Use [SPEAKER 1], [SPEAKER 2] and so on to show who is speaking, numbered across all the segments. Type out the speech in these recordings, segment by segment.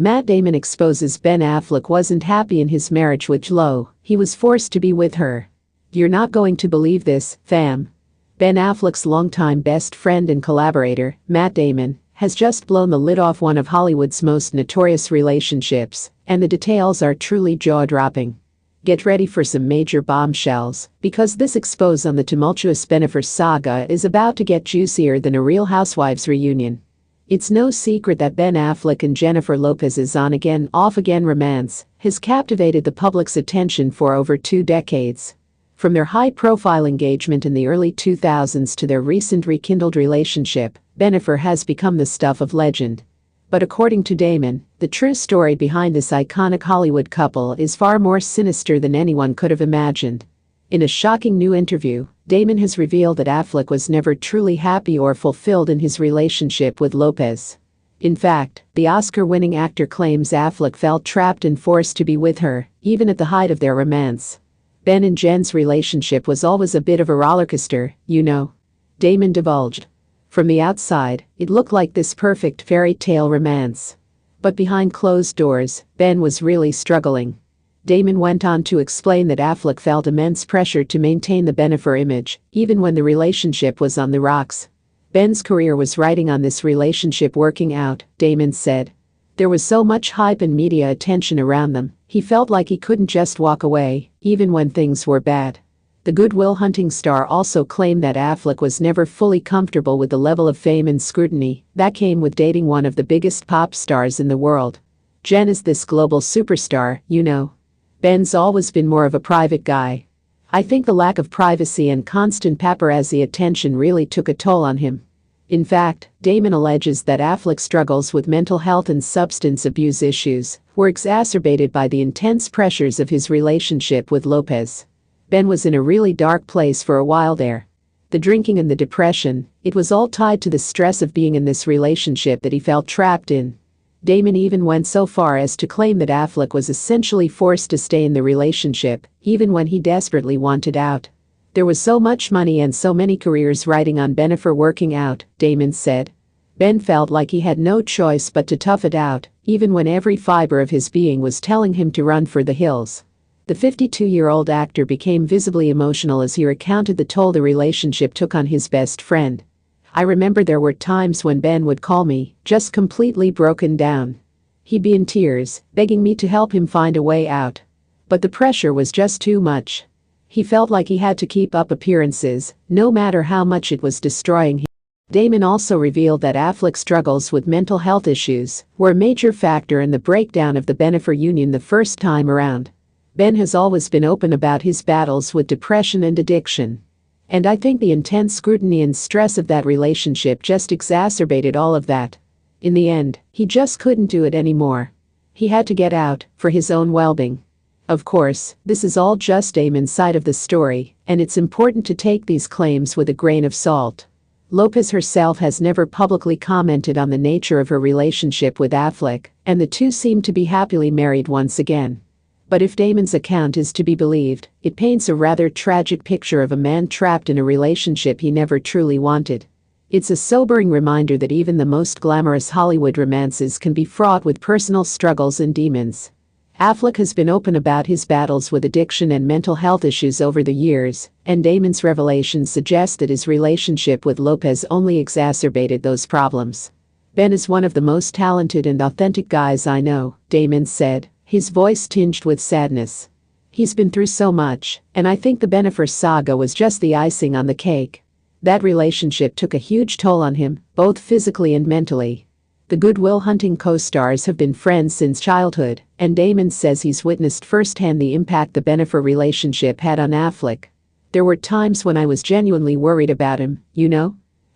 [SPEAKER 1] Matt Damon exposes Ben Affleck wasn't happy in his marriage with J.Lo, he was forced to be with her. You're not going to believe this, fam. Ben Affleck's longtime best friend and collaborator, Matt Damon, has just blown the lid off one of Hollywood's most notorious relationships, and the details are truly jaw-dropping. Get ready for some major bombshells, because this expose on the tumultuous Bennifer saga is about to get juicier than a Real Housewives reunion. It's no secret that Ben Affleck and Jennifer Lopez's on-again, off-again romance has captivated the public's attention for over 2 decades. From their high-profile engagement in the early 2000s to their recent rekindled relationship, Bennifer has become the stuff of legend. But according to Damon, the true story behind this iconic Hollywood couple is far more sinister than anyone could have imagined. In a shocking new interview, Damon has revealed that Affleck was never truly happy or fulfilled in his relationship with Lopez. In fact, the Oscar-winning actor claims Affleck felt trapped and forced to be with her, even at the height of their romance. Ben and Jen's relationship was always a bit of a rollercoaster, you know. Damon divulged. From the outside, it looked like this perfect fairy tale romance. But behind closed doors, Ben was really struggling. Damon went on to explain that Affleck felt immense pressure to maintain the Bennifer image, even when the relationship was on the rocks. Ben's career was riding on this relationship working out, Damon said. There was so much hype and media attention around them, he felt like he couldn't just walk away, even when things were bad. The Good Will Hunting star also claimed that Affleck was never fully comfortable with the level of fame and scrutiny that came with dating one of the biggest pop stars in the world. Jen is this global superstar, you know. Ben's always been more of a private guy. I think the lack of privacy and constant paparazzi attention really took a toll on him. In fact, Damon alleges that Affleck's struggles with mental health and substance abuse issues were exacerbated by the intense pressures of his relationship with Lopez. Ben was in a really dark place for a while there. The drinking and the depression, it was all tied to the stress of being in this relationship that he felt trapped in. Damon even went so far as to claim that Affleck was essentially forced to stay in the relationship, even when he desperately wanted out. There was so much money and so many careers riding on Bennifer working out, Damon said. Ben felt like he had no choice but to tough it out, even when every fiber of his being was telling him to run for the hills. The 52-year-old actor became visibly emotional as he recounted the toll the relationship took on his best friend. I remember there were times when Ben would call me, just completely broken down. He'd be in tears, begging me to help him find a way out. But the pressure was just too much. He felt like he had to keep up appearances, no matter how much it was destroying him. Damon also revealed that Affleck's struggles with mental health issues were a major factor in the breakdown of the Bennifer union the first time around. Ben has always been open about his battles with depression and addiction. And I think the intense scrutiny and stress of that relationship just exacerbated all of that. In the end, he just couldn't do it anymore. He had to get out, for his own well-being. Of course, this is all just Damon's side of the story, and it's important to take these claims with a grain of salt. Lopez herself has never publicly commented on the nature of her relationship with Affleck, and the two seem to be happily married once again. But if Damon's account is to be believed, it paints a rather tragic picture of a man trapped in a relationship he never truly wanted. It's a sobering reminder that even the most glamorous Hollywood romances can be fraught with personal struggles and demons. Affleck has been open about his battles with addiction and mental health issues over the years, and Damon's revelations suggest that his relationship with Lopez only exacerbated those problems. Ben is one of the most talented and authentic guys I know, Damon said, his voice tinged with sadness. He's been through so much, and I think the Bennifer saga was just the icing on the cake. That relationship took a huge toll on him, both physically and mentally. The Good Will Hunting co-stars have been friends since childhood, and Damon says he's witnessed firsthand the impact the Bennifer relationship had on Affleck. There were times when I was genuinely worried about him, you know?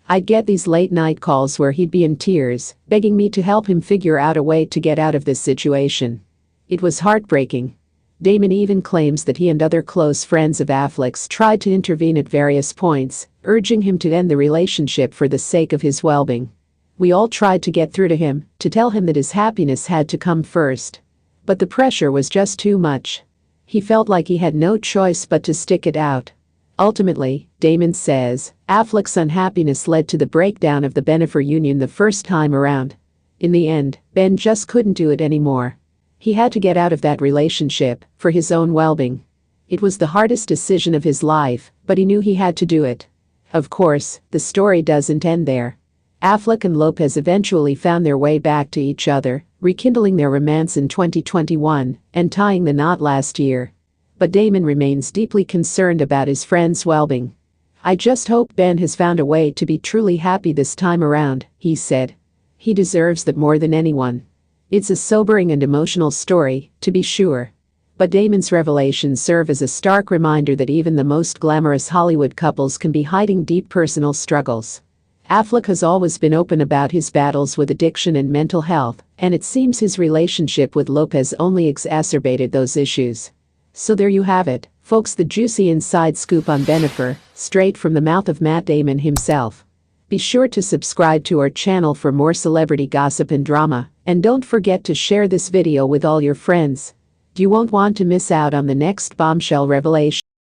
[SPEAKER 1] I'd get these late-night calls where he'd be in tears, begging me to help him figure out a way to get out of this situation. It was heartbreaking. Damon even claims that he and other close friends of Affleck's tried to intervene at various points, urging him to end the relationship for the sake of his well-being. We all tried to get through to him, to tell him that his happiness had to come first. But the pressure was just too much. He felt like he had no choice but to stick it out. Ultimately, Damon says, Affleck's unhappiness led to the breakdown of the Bennifer union the first time around. In the end, Ben just couldn't do it anymore. He had to get out of that relationship for his own well-being. It was the hardest decision of his life, but he knew he had to do it. Of course, the story doesn't end there. Affleck and Lopez eventually found their way back to each other, rekindling their romance in 2021 and tying the knot last year. But Damon remains deeply concerned about his friend's well-being. "I just hope Ben has found a way to be truly happy this time around," he said. "He deserves that more than anyone." It's a sobering and emotional story, to be sure. But Damon's revelations serve as a stark reminder that even the most glamorous Hollywood couples can be hiding deep personal struggles. Affleck has always been open about his battles with addiction and mental health, and it seems his relationship with Lopez only exacerbated those issues. So there you have it, folks, the juicy inside scoop on Bennifer, straight from the mouth of Matt Damon himself. Be sure to subscribe to our channel for more celebrity gossip and drama, and don't forget to share this video with all your friends. You won't want to miss out on the next bombshell revelation.